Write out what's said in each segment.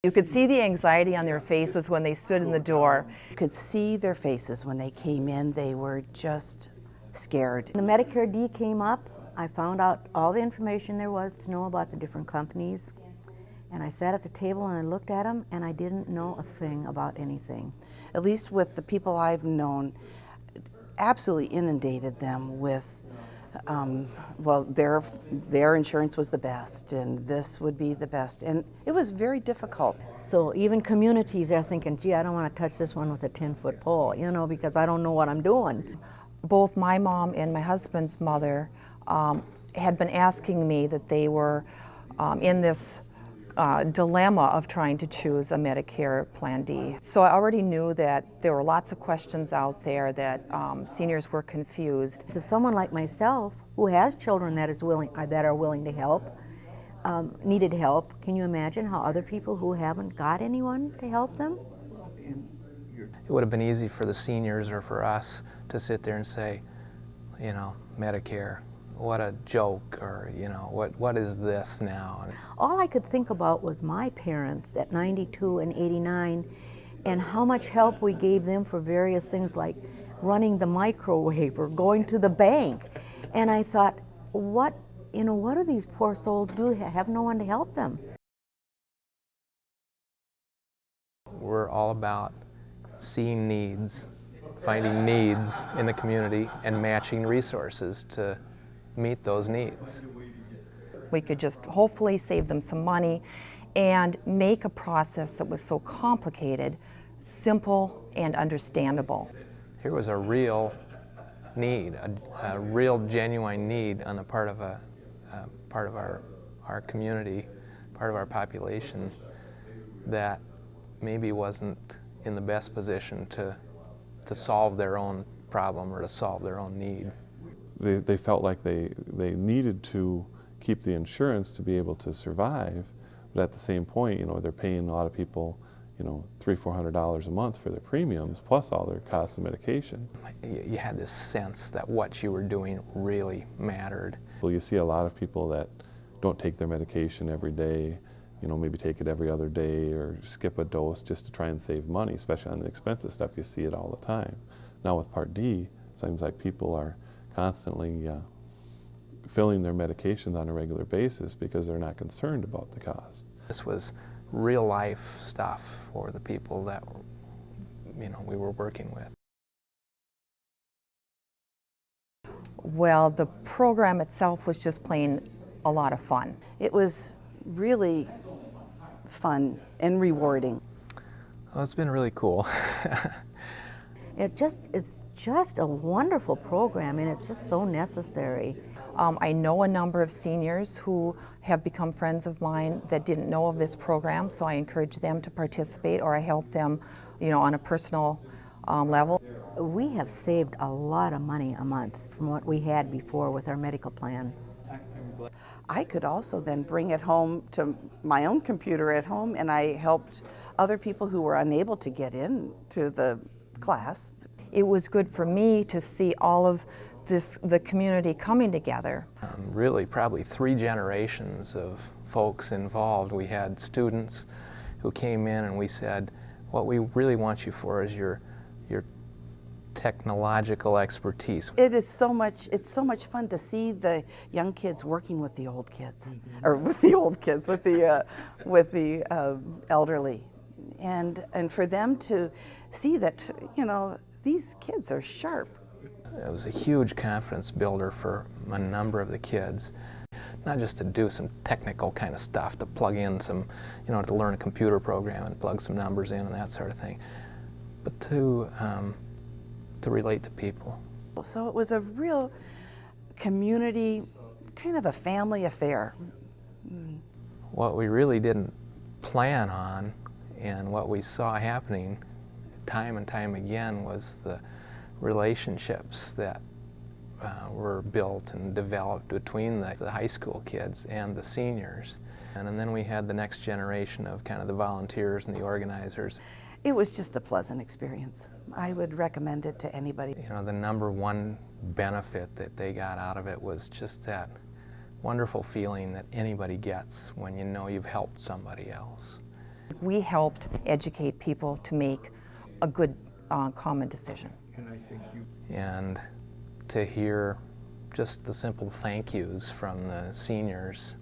You could see the anxiety on their faces when they stood in the door. You could see their faces when they came in. They were just scared. The Medicare D came up. I found out all the information there was to know about the different companies. And I sat at the table and I looked at them and I didn't know a thing about anything. At least with the people I've known, absolutely inundated them with, well, their insurance was the best and this would be the best. And it was very difficult. So even communities are thinking, gee, I don't want to touch this one with a 10-foot pole, you know, because I don't know what I'm doing. Both my mom and my husband's mother had been asking me that they were in this dilemma of trying to choose a Medicare Plan D. So I already knew that there were lots of questions out there, that seniors were confused. So someone like myself, who has children that are willing to help, needed help, can you imagine how other people who haven't got anyone to help them? It would have been easy for the seniors or for us to sit there and say, you know, Medicare, what a joke, or, you know, what is this now? All I could think about was my parents at 92 and 89 and how much help we gave them for various things like running the microwave or going to the bank. And I thought, what do these poor souls do? Have no one to help them. We're all about seeing needs, finding needs in the community and matching resources to meet those needs. We could just hopefully save them some money and make a process that was so complicated simple and understandable. Here was a real need, a real genuine need on the part of our community, part of our population, that maybe wasn't in the best position to solve their own problem or to solve their own need. They felt like they needed to keep the insurance to be able to survive, but at the same point, you know, they're paying a lot of people, you know, $300-400 a month for their premiums, plus all their costs of medication. You had this sense that what you were doing really mattered. Well, you see a lot of people that don't take their medication every day, you know, maybe take it every other day or skip a dose just to try and save money, especially on the expensive stuff. You see it all the time. Now with Part D, it seems like people are constantly filling their medications on a regular basis because they're not concerned about the cost. This was real life stuff for the people that, you know, we were working with. Well, the program itself was just plain a lot of fun. It was really fun and rewarding. Well, it's been really cool. It's just a wonderful program, and it's just so necessary. I know a number of seniors who have become friends of mine that didn't know of this program, so I encourage them to participate, or I help them, you know, on a personal level. We have saved a lot of money a month from what we had before with our medical plan. I could also then bring it home to my own computer at home, and I helped other people who were unable to get into the class. It was good for me to see all of the community coming together. Really, probably 3 generations of folks involved. We had students who came in and we said, what we really want you for is your technological expertise. It's so much fun to see the young kids working with the old kids, or with the old kids, with the elderly, and for them to see that, you know, these kids are sharp. It was a huge confidence builder for a number of the kids. Not just to do some technical kind of stuff, to plug in some, you know, to learn a computer program and plug some numbers in and that sort of thing, but to relate to people. So it was a real community, kind of a family affair. What we really didn't plan on, and what we saw happening time and time again, was the relationships that were built and developed between the high school kids and the seniors. And then we had the next generation of kind of the volunteers and the organizers. It was just a pleasant experience. I would recommend it to anybody. You know, the number one benefit that they got out of it was just that wonderful feeling that anybody gets when you know you've helped somebody else. We helped educate people to make a good common decision. And to hear just the simple thank yous from the seniors.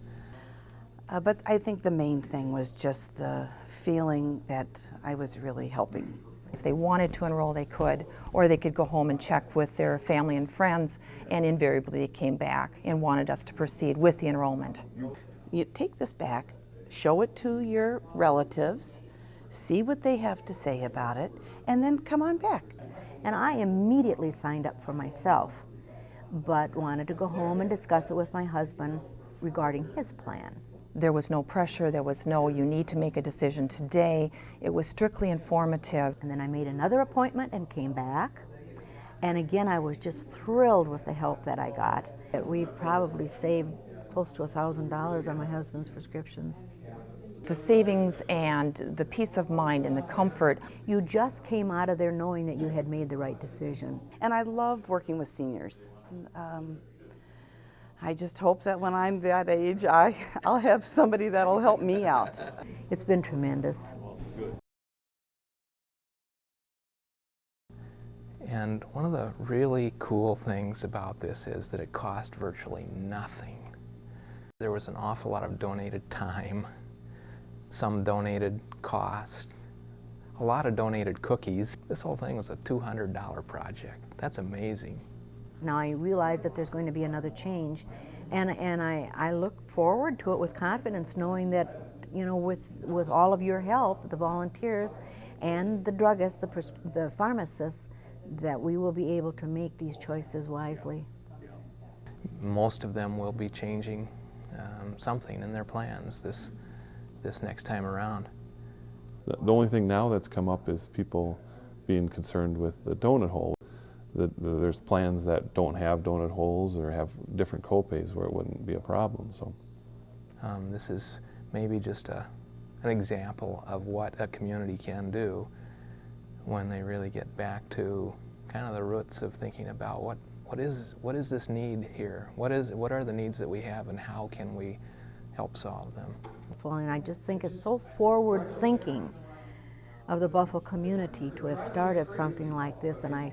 But I think the main thing was just the feeling that I was really helping. If they wanted to enroll, they could, or they could go home and check with their family and friends, and invariably they came back and wanted us to proceed with the enrollment. You take this back, show it to your relatives, see what they have to say about it, and then come on back. And I immediately signed up for myself, but wanted to go home and discuss it with my husband regarding his plan. There was no pressure, there was no, you need to make a decision today. It was strictly informative. And then I made another appointment and came back. And again, I was just thrilled with the help that I got. We've probably saved close to $1,000 on my husband's prescriptions. The savings and the peace of mind and the comfort. You just came out of there knowing that you had made the right decision. And I love working with seniors. I just hope that when I'm that age, I'll have somebody that'll help me out. It's been tremendous. And one of the really cool things about this is that it cost virtually nothing. There was an awful lot of donated time, some donated cost, a lot of donated cookies. This whole thing was a $200 project. That's amazing. Now I realize that there's going to be another change, and I look forward to it with confidence, knowing that, you know, with all of your help, the volunteers and the druggists, the pharmacists, that we will be able to make these choices wisely. Most of them will be changing something in their plans this next time around. The only thing now that's come up is people being concerned with the donut hole. There's plans that don't have donut holes or have different copays where it wouldn't be a problem. So this is maybe just an example of what a community can do when they really get back to kind of the roots of thinking about what is this need here? What are the needs that we have, and how can we help solve them? And I just think it's so forward thinking of the Buffalo community to have started something like this, and I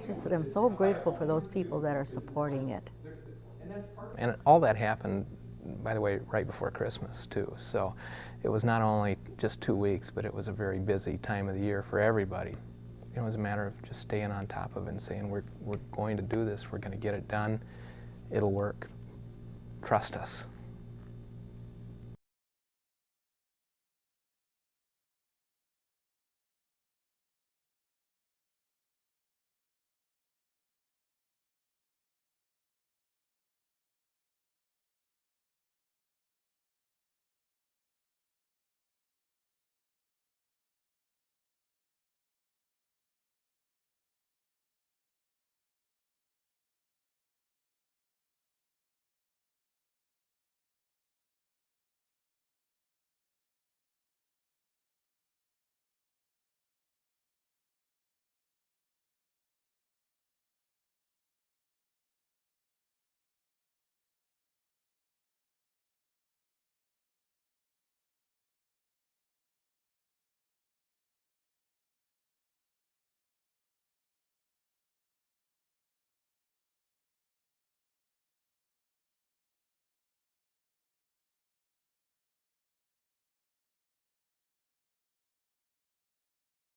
just am so grateful for those people that are supporting it. And all that happened, by the way, right before Christmas too. So it was not only just 2 weeks, but it was a very busy time of the year for everybody. It was a matter of just staying on top of it and saying, we're going to do this, we're going to get it done, it'll work, trust us.